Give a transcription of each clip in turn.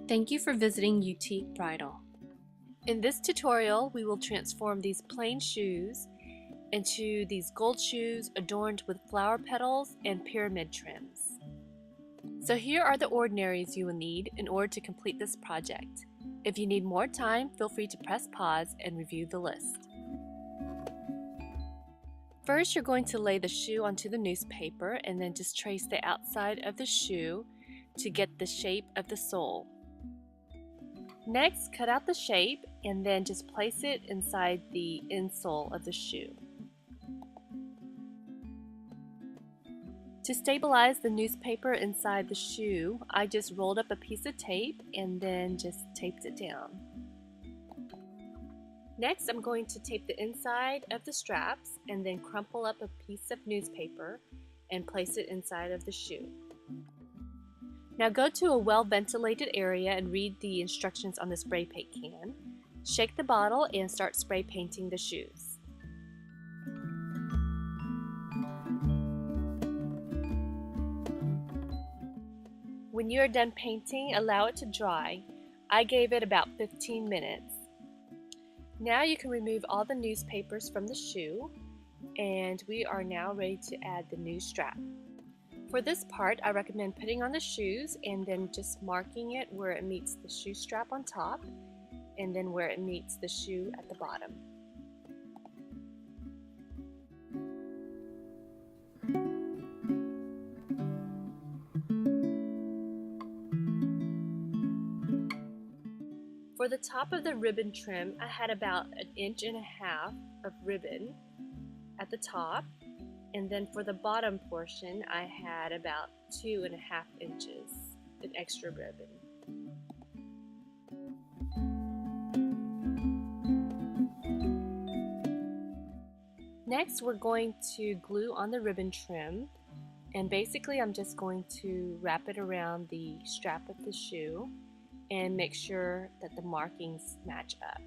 Thank you for visiting UT Bridal. In this tutorial, we will transform these plain shoes into these gold shoes adorned with flower petals and pyramid trims. So here are the ordinaries you will need in order to complete this project. If you need more time, feel free to press pause and review the list. First, you're going to lay the shoe onto the newspaper and then just trace the outside of the shoe to get the shape of the sole. Next, cut out the shape and then just place it inside the insole of the shoe. To stabilize the newspaper inside the shoe, I just rolled up a piece of tape and then just taped it down. Next, I'm going to tape the inside of the straps and then crumple up a piece of newspaper and place it inside of the shoe. Now go to a well-ventilated area and read the instructions on the spray paint can. Shake the bottle and start spray painting the shoes. When you are done painting, allow it to dry. I gave it about 15 minutes. Now you can remove all the newspapers from the shoe, and we are now ready to add the new strap. For this part, I recommend putting on the shoes and then just marking it where it meets the shoe strap on top and then where it meets the shoe at the bottom. For the top of the ribbon trim, I had about 1.5 inches of ribbon at the top. And then for the bottom portion, I had about 2.5 inches of extra ribbon. Next, we're going to glue on the ribbon trim. And basically, I'm just going to wrap it around the strap of the shoe and make sure that the markings match up.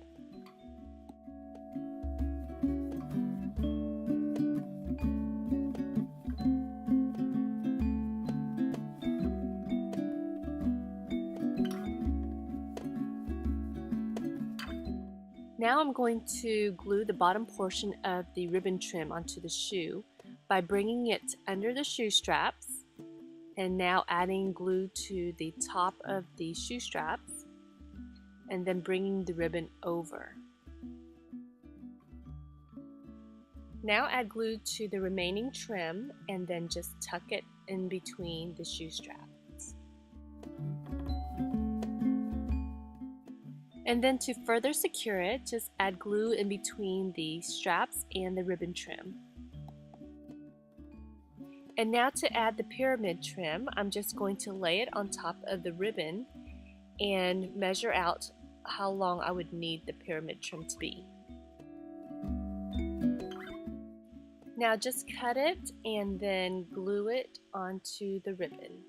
Now I'm going to glue the bottom portion of the ribbon trim onto the shoe by bringing it under the shoe straps and now adding glue to the top of the shoe straps and then bringing the ribbon over. Now add glue to the remaining trim and then just tuck it in between the shoe straps. And then to further secure it, just add glue in between the straps and the ribbon trim. And now to add the pyramid trim, I'm just going to lay it on top of the ribbon and measure out how long I would need the pyramid trim to be. Now just cut it and then glue it onto the ribbon.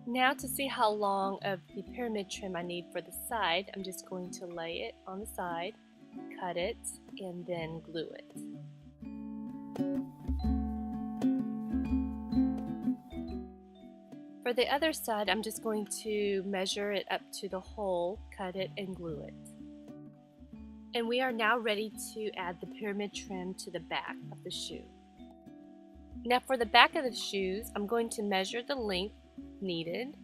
Now to see how long of the pyramid trim I need for the side, I'm just going to lay it on the side, cut it, and then glue it. For the other side, I'm just going to measure it up to the hole, cut it, and glue it. And we are now ready to add the pyramid trim to the back of the shoe. Now for the back of the shoes, I'm going to measure the length needed,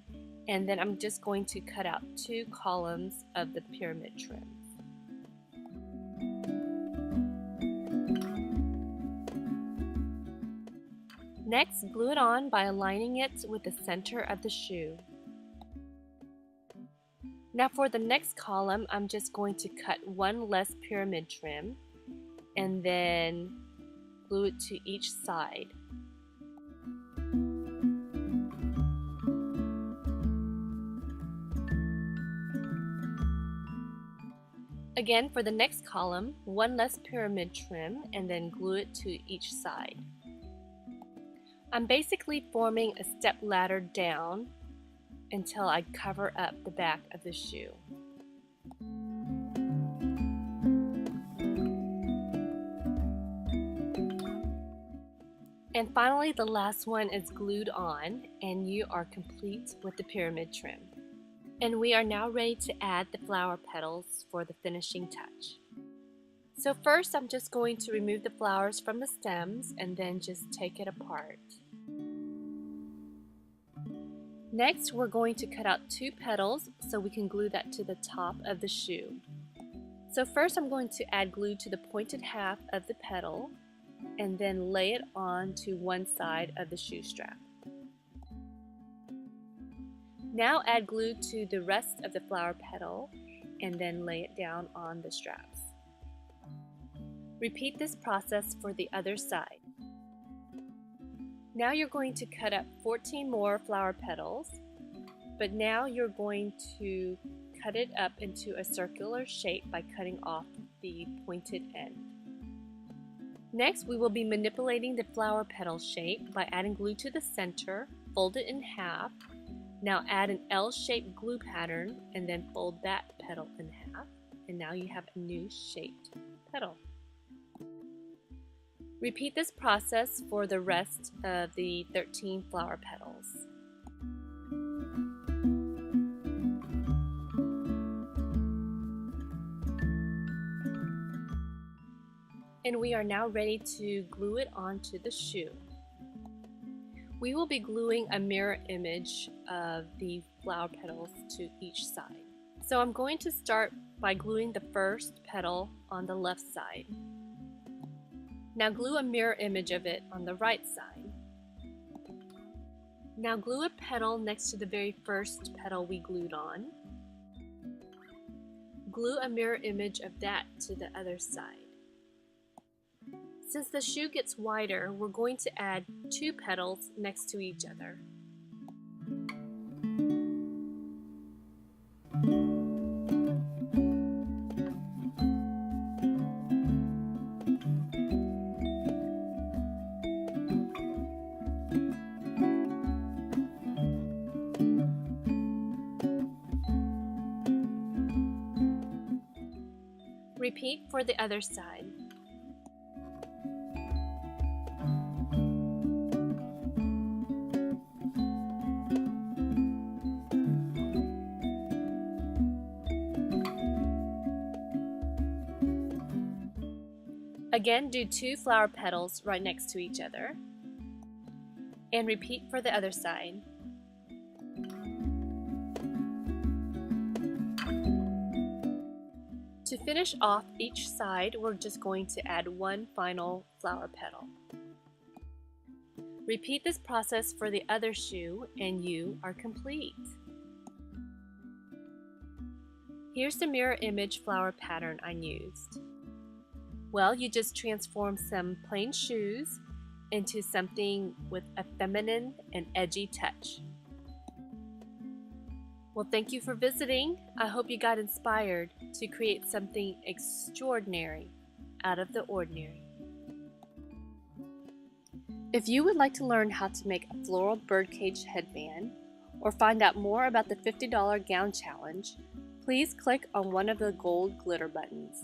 and then I'm just going to cut out 2 columns of the pyramid trim. Next, glue it on by aligning it with the center of the shoe. Now for the next column, I'm just going to cut 1 less pyramid trim and then glue it to each side. Again, for the next column, 1 less pyramid trim and then glue it to each side. I'm basically forming a step ladder down until I cover up the back of the shoe. And finally, the last one is glued on, and you are complete with the pyramid trim. And we are now ready to add the flower petals for the finishing touch. So first, I'm just going to remove the flowers from the stems and then just take it apart. Next, we're going to cut out 2 petals so we can glue that to the top of the shoe. So first, I'm going to add glue to the pointed half of the petal and then lay it on to one side of the shoe strap. Now add glue to the rest of the flower petal and then lay it down on the straps. Repeat this process for the other side. Now you're going to cut up 14 more flower petals, but now you're going to cut it up into a circular shape by cutting off the pointed end. Next, we will be manipulating the flower petal shape by adding glue to the center, fold it in half. Now add an L-shaped glue pattern and then fold that petal in half, and now you have a new shaped petal. Repeat this process for the rest of the 13 flower petals. And we are now ready to glue it onto the shoe. We will be gluing a mirror image of the flower petals to each side. So I'm going to start by gluing the first petal on the left side. Now glue a mirror image of it on the right side. Now glue a petal next to the very first petal we glued on. Glue a mirror image of that to the other side. Since the shoe gets wider, we're going to add 2 petals next to each other. Repeat for the other side. Again, do 2 flower petals right next to each other, and repeat for the other side. To finish off each side, we're just going to add 1 final flower petal. Repeat this process for the other shoe, and you are complete. Here's the mirror image flower pattern I used. Well, you just transformed some plain shoes into something with a feminine and edgy touch. Well, thank you for visiting. I hope you got inspired to create something extraordinary out of the ordinary. If you would like to learn how to make a floral birdcage headband or find out more about the $50 gown challenge, please click on one of the gold glitter buttons.